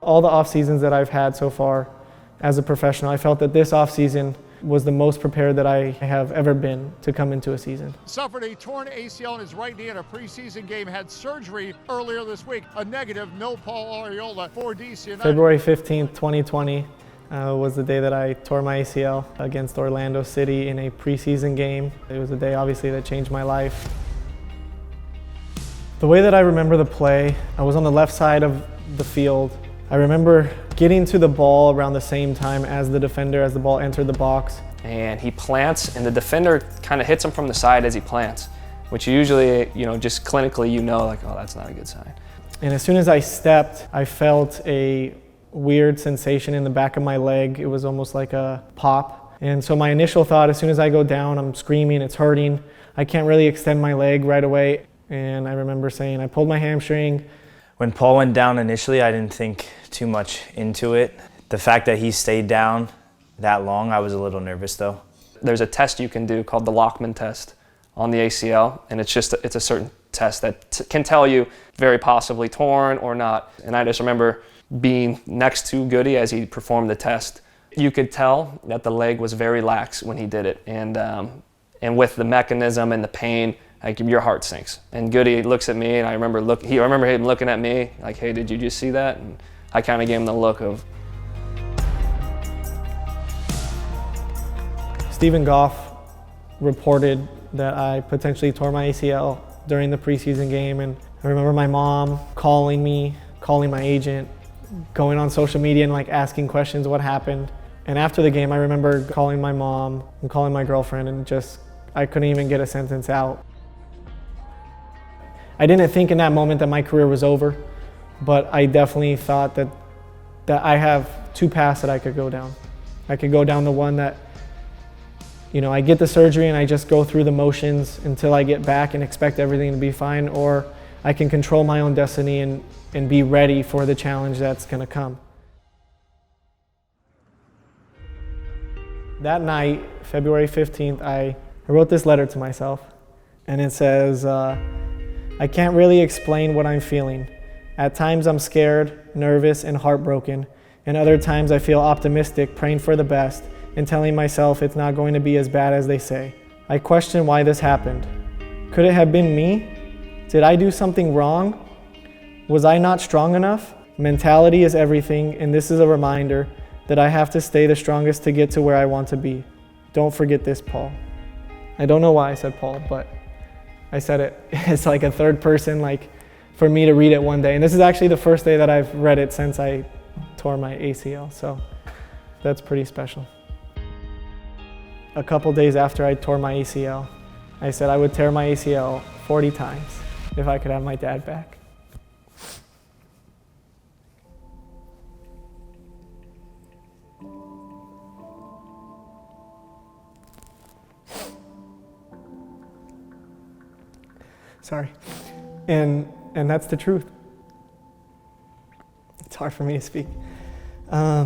All the off seasons that I've had so far as a professional, I felt that this off season was the most prepared that I have ever been to come into a season. Suffered a torn ACL in his right knee in a preseason game, had surgery earlier this week. A negative, no Paul Arriola for DC United. February 15th, 2020 was the day that I tore my ACL against Orlando City in a preseason game. It was a day obviously that changed my life. The way that I remember the play, I was on the left side of the field. I remember getting to the ball around the same time as the defender, as the ball entered the box. And he plants, and the defender kind of hits him from the side as he plants, which usually, just clinically, like, oh, that's not a good sign. And as soon as I stepped, I felt a weird sensation in the back of my leg. It was almost like a pop. And so my initial thought, as soon as I go down, I'm screaming, it's hurting. I can't really extend my leg right away. And I remember saying, I pulled my hamstring. When Paul went down initially, I didn't think too much into it. The fact that he stayed down that long, I was a little nervous though. There's a test you can do called the Lockman test on the ACL, and it's a certain test that can tell you very possibly torn or not. And I just remember being next to Goody as he performed the test. You could tell that the leg was very lax when he did it, and with the mechanism and the pain, like, your heart sinks. And Goody looks at me, and I remember him looking at me like, hey, did you just see that? And I kind of gave him the look of. Stephen Goff reported that I potentially tore my ACL during the preseason game, and I remember my mom calling me, calling my agent, going on social media and asking questions what happened. And after the game, I remember calling my mom and calling my girlfriend, and I couldn't even get a sentence out. I didn't think in that moment that my career was over, but I definitely thought that I have two paths that I could go down. I could go down the one that, I get the surgery and I just go through the motions until I get back and expect everything to be fine, or I can control my own destiny and be ready for the challenge that's gonna come. That night, February 15th, I wrote this letter to myself, and it says, I can't really explain what I'm feeling. At times I'm scared, nervous, and heartbroken, and other times I feel optimistic, praying for the best, and telling myself it's not going to be as bad as they say. I question why this happened. Could it have been me? Did I do something wrong? Was I not strong enough? Mentality is everything, and this is a reminder that I have to stay the strongest to get to where I want to be. Don't forget this, Paul. I don't know why I said Paul, but I said it. It's like a third person, for me to read it one day. And this is actually the first day that I've read it since I tore my ACL, so that's pretty special. A couple days after I tore my ACL, I said I would tear my ACL 40 times if I could have my dad back. Sorry. And that's the truth. It's hard for me to speak. A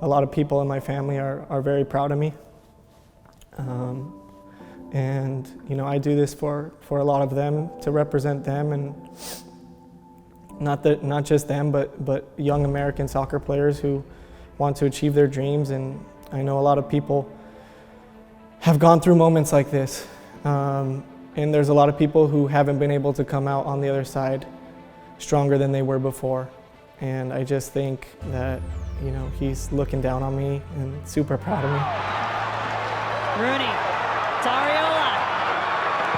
lot of people in my family are very proud of me. And I do this for a lot of them, to represent them, and not just them, but young American soccer players who want to achieve their dreams. And I know a lot of people have gone through moments like this. And there's a lot of people who haven't been able to come out on the other side stronger than they were before. And I just think that, he's looking down on me and super proud of me. Rooney, to Arriola.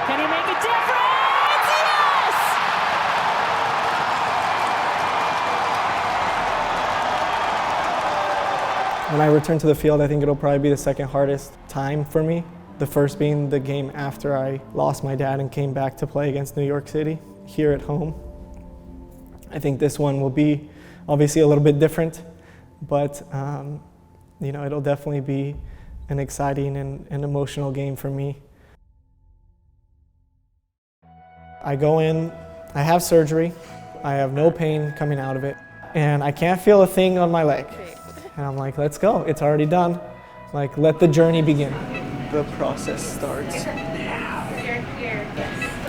Can he make a difference? Yes! When I return to the field, I think it'll probably be the second hardest time for me. The first being the game after I lost my dad and came back to play against New York City here at home. I think this one will be obviously a little bit different, but it'll definitely be an exciting and emotional game for me. I go in, I have surgery, I have no pain coming out of it, and I can't feel a thing on my leg. And I'm like, let's go, it's already done. Let the journey begin. The process starts.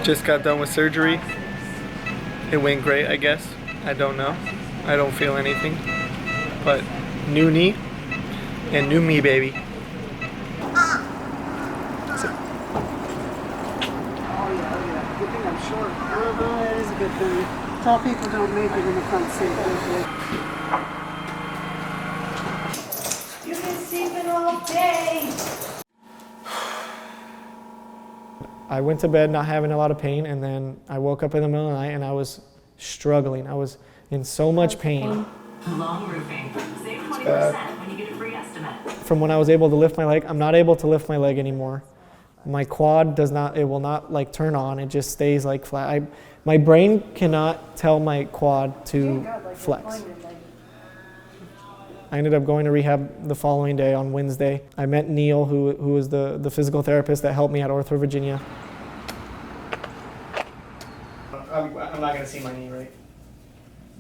Just got done with surgery. It went great, I guess. I don't know. I don't feel anything. But new knee and new me, baby. Oh yeah. Good thing I'm short. That is a good thing. Tall people don't make it in the front seat. You've been sleeping all day. I went to bed not having a lot of pain, and then I woke up in the middle of the night and I was struggling. I was in so much pain. Long roofing. Save 20% when you get a free estimate. From when I was able to lift my leg, I'm not able to lift my leg anymore. My quad will not like turn on. It just stays like flat. My brain cannot tell my quad to flex. I ended up going to rehab the following day on Wednesday. I met Neil, who was the physical therapist that helped me at Ortho Virginia. I'm not going to see my knee, right?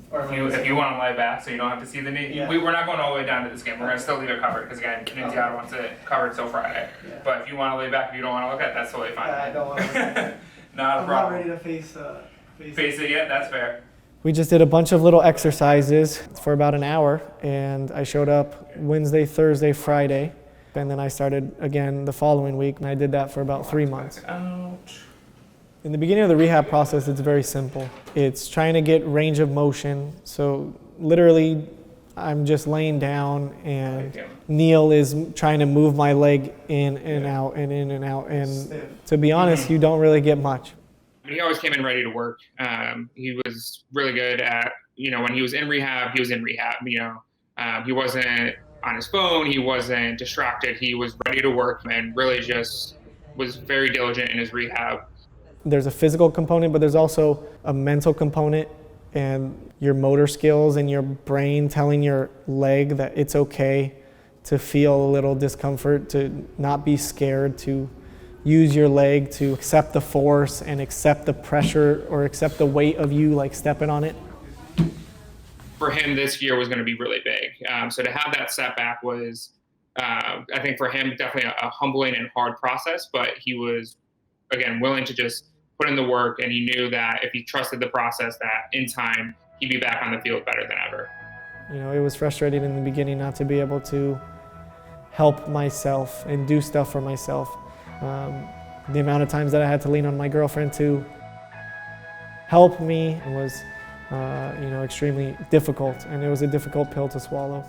If you want to lay back so you don't have to see the knee, Yeah. we're not going all the way down to this game. We're going to still leave it covered because, again, Ninziata wants it covered till Friday. Yeah. But if you want to lay back, if you don't want to look at it, that's totally fine. I don't want to. Not a I'm problem. not ready to Face it yet? That's fair. We just did a bunch of little exercises for about an hour, and I showed up Wednesday, Thursday, Friday, and then I started again the following week, and I did that for about 3 months. Ouch. In the beginning of the rehab process, it's very simple. It's trying to get range of motion. So literally, I'm just laying down, and Neil is trying to move my leg in and out and in and out. And to be honest, you don't really get much. He always came in ready to work. He was really good at, when he was in rehab, he was in rehab. He wasn't on his phone. He wasn't distracted. He was ready to work and really just was very diligent in his rehab. There's a physical component, but there's also a mental component, and your motor skills and your brain telling your leg that it's okay to feel a little discomfort, to not be scared, to use your leg, to accept the force and accept the pressure or accept the weight of you like stepping on it. For him, this year was going to be really big. So to have that setback was, I think for him, definitely a humbling and hard process, but he was, again, willing to just put in the work, and he knew that if he trusted the process, that in time, he'd be back on the field better than ever. It was frustrating in the beginning not to be able to help myself and do stuff for myself. The amount of times that I had to lean on my girlfriend to help me was, extremely difficult, and it was a difficult pill to swallow.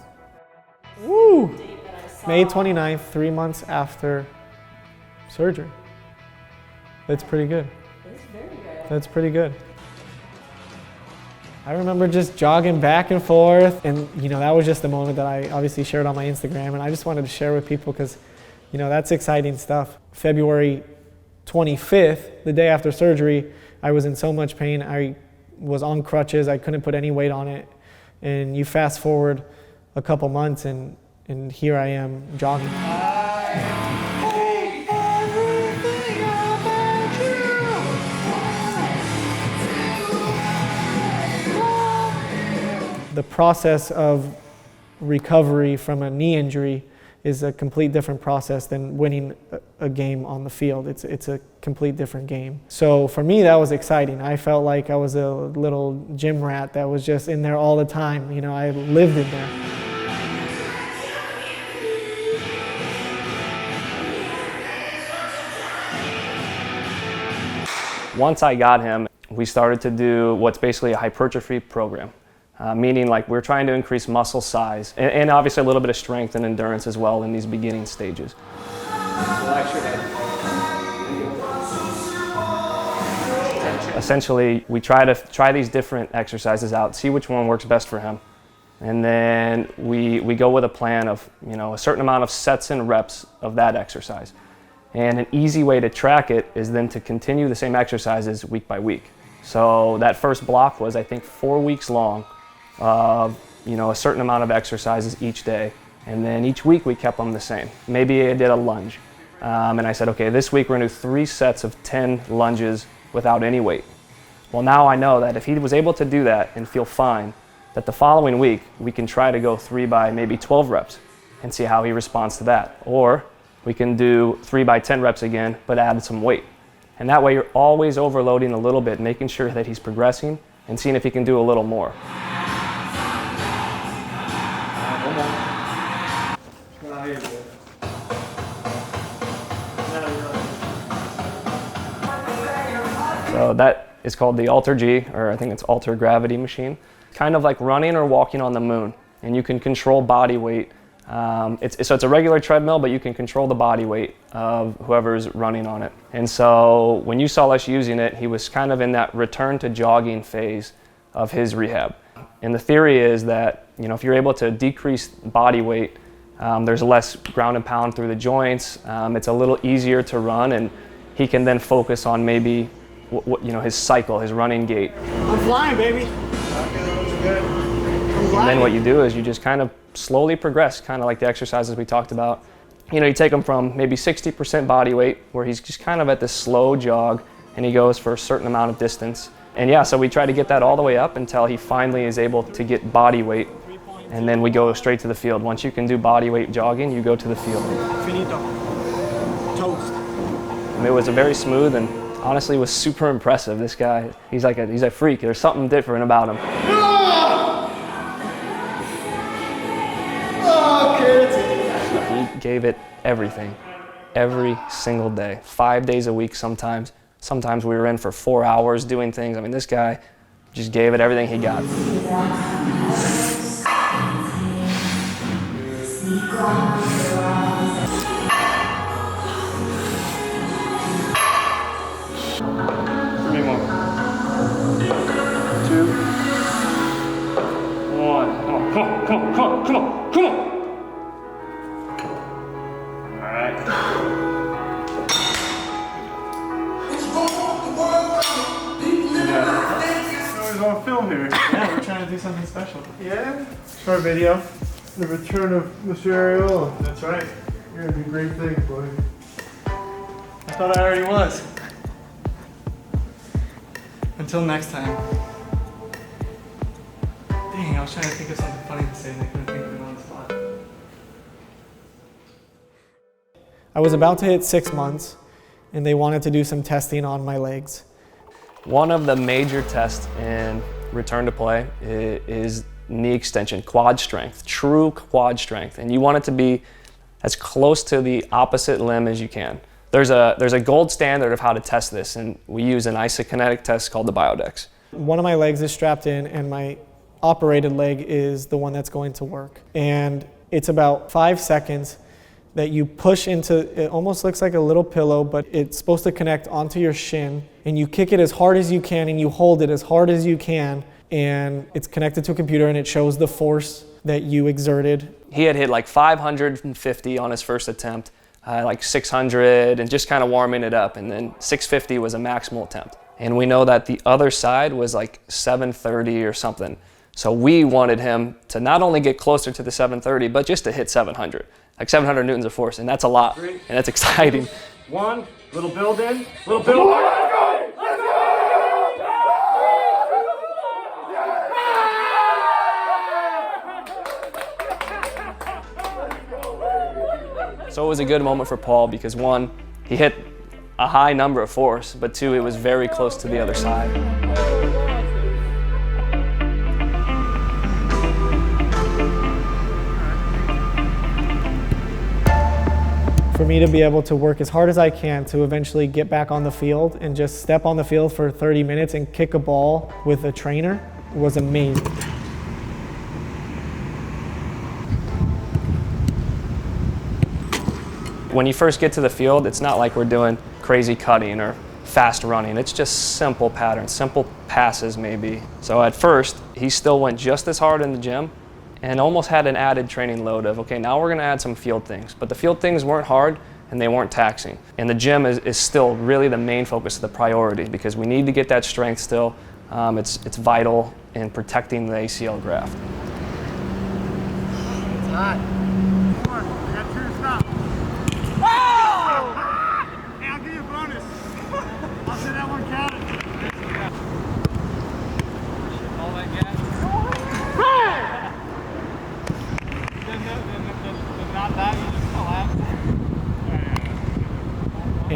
Woo! May 29th, 3 months after surgery. That's pretty good. That's very good. That's pretty good. I remember just jogging back and forth, and that was just the moment that I obviously shared on my Instagram, and I just wanted to share with people because that's exciting stuff. February 25th, the day after surgery, I was in so much pain. I was on crutches. I couldn't put any weight on it. And you fast forward a couple months, and here I am jogging. The process of recovery from a knee injury is a complete different process than winning a game on the field. It's a complete different game. So for me, that was exciting. I felt like I was a little gym rat that was just in there all the time. I lived in there. Once I got him, we started to do what's basically a hypertrophy program. Meaning like we're trying to increase muscle size and obviously a little bit of strength and endurance as well in these beginning stages. Essentially, we try these different exercises out, see which one works best for him. And then we go with a plan of a certain amount of sets and reps of that exercise. And an easy way to track it is then to continue the same exercises week by week. So that first block was, I think, 4 weeks long. A certain amount of exercises each day, and then each week we kept them the same. Maybe I did a lunge, and I said, okay, this week we're gonna do 3 sets of 10 lunges without any weight. Well, now I know that if he was able to do that and feel fine, that the following week we can try to go 3 by maybe 12 reps and see how he responds to that. Or we can do 3 by 10 reps again, but add some weight. And that way you're always overloading a little bit, making sure that he's progressing and seeing if he can do a little more. So that is called the Alter G, or I think it's Alter Gravity machine. Kind of like running or walking on the moon, and you can control body weight. So it's a regular treadmill, but you can control the body weight of whoever's running on it. And so when you saw us using it, he was kind of in that return to jogging phase of his rehab. And the theory is that, you know, if you're able to decrease body weight, there's less ground and pound through the joints. It's a little easier to run, and he can then focus on maybe you know, his cycle, his running gait. I'm flying, baby. And then what you do is you just kind of slowly progress, kind of like the exercises we talked about. You know, you take him from maybe 60% body weight, where he's just kind of at this slow jog, and he goes for a certain amount of distance. And yeah, so we try to get that all the way up until he finally is able to get body weight, and then we go straight to the field. Once you can do body weight jogging, you go to the field. Finito. Toast. And it was a very smooth and honestly was super impressive. This guy, he's a freak. There's something different about him. He gave it everything, every single day, 5 days a week sometimes. Sometimes we were in for 4 hours doing things. I mean, this guy just gave it everything he got. Come on. All right. It's on film here. Yeah, we're trying to do something special. Yeah? Short video. The return of Mr. Arriola. That's right. You're gonna do great things, boy. I thought I already was. Until next time. Dang, I was trying to think of something funny to say and I couldn't think of it on the spot. I was about to hit 6 months, and they wanted to do some testing on my legs. One of the major tests in return to play is knee extension, quad strength, true quad strength. And you want it to be as close to the opposite limb as you can. There's a gold standard of how to test this, and we use an isokinetic test called the Biodex. One of my legs is strapped in, and my operated leg is the one that's going to work. And it's about 5 seconds that you push into, it almost looks like a little pillow, but it's supposed to connect onto your shin, and you kick it as hard as you can and you hold it as hard as you can, and it's connected to a computer and it shows the force that you exerted. He had hit like 550 on his first attempt, like 600, and just kind of warming it up, and then 650 was a maximal attempt. And we know that the other side was like 730 or something. So we wanted him to not only get closer to the 730, but just to hit 700. Like 700 newtons of force, and that's a lot, and that's exciting. One, little build in, little build in. So it was a good moment for Paul because one, he hit a high number of force, but two, it was very close to the other side. For me to be able to work as hard as I can to eventually get back on the field and just step on the field for 30 minutes and kick a ball with a trainer was amazing. When you first get to the field, it's not like we're doing crazy cutting or fast running. It's just simple patterns, simple passes maybe. So at first, he still went just as hard in the gym and almost had an added training load of, okay, now we're gonna add some field things. But the field things weren't hard and they weren't taxing. And the gym is still really the main focus of the priority because we need to get that strength still. It's vital in protecting the ACL graft. It's hot. Come on, I got 2 to stop. Hey, I'll give you a bonus. I'll say that one counted. All that gas. Then not that, you just collapse.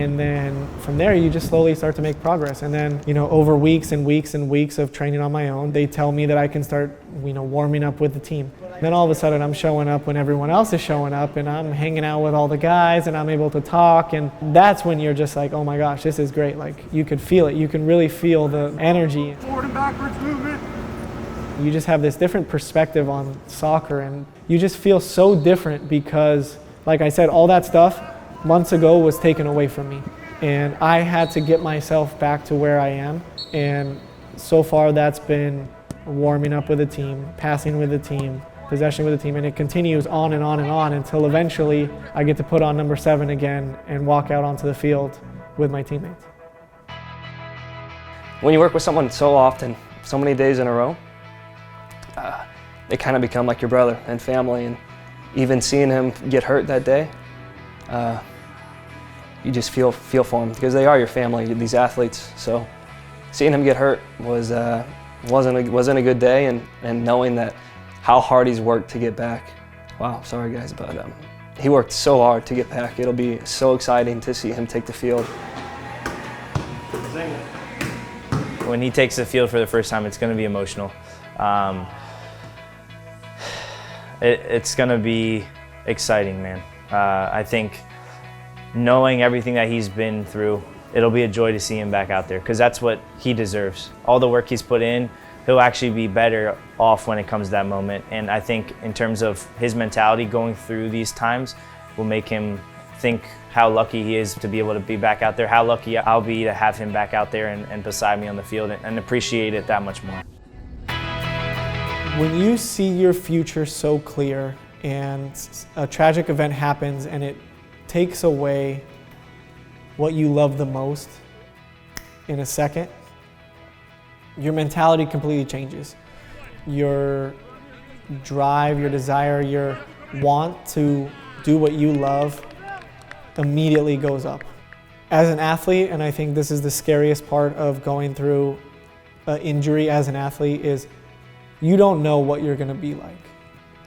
And then from there, you just slowly start to make progress. And then, over weeks and weeks and weeks of training on my own, they tell me that I can start, warming up with the team. Then all of a sudden, I'm showing up when everyone else is showing up, and I'm hanging out with all the guys, and I'm able to talk. And that's when you're just like, oh my gosh, this is great. Like, you could feel it. You can really feel the energy. Forward and backwards movement. You just have this different perspective on soccer, and you just feel so different because, like I said, all that stuff months ago was taken away from me, and I had to get myself back to where I am. And so far that's been warming up with the team, passing with the team, possession with the team, and it continues on and on and on until eventually I get to put on number 7 again and walk out onto the field with my teammates. When you work with someone so often, so many days in a row, they kind of become like your brother and family. And even seeing him get hurt that day, you just feel for them because they are your family, these athletes. So seeing him get hurt wasn't a good day, and knowing that how hard he's worked to get back. Wow, sorry guys, but he worked so hard to get back. It'll be so exciting to see him take the field. When he takes the field for the first time, it's going to be emotional. It's going to be exciting, man. I think knowing everything that he's been through, it'll be a joy to see him back out there because that's what he deserves. All the work he's put in, he'll actually be better off when it comes to that moment. And I think in terms of his mentality going through these times will make him think how lucky he is to be able to be back out there, how lucky I'll be to have him back out there and beside me on the field, and appreciate it that much more. When you see your future so clear and a tragic event happens and it takes away what you love the most in a second, your mentality completely changes. Your drive, your desire, your want to do what you love immediately goes up. As an athlete, and I think this is the scariest part of going through an injury as an athlete, is you don't know what you're going to be like.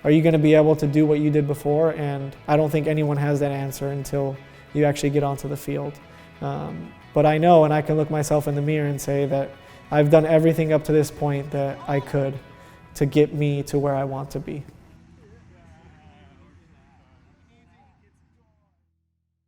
Are you going to be able to do what you did before? And I don't think anyone has that answer until you actually get onto the field. But I know, and I can look myself in the mirror and say that I've done everything up to this point that I could to get me to where I want to be.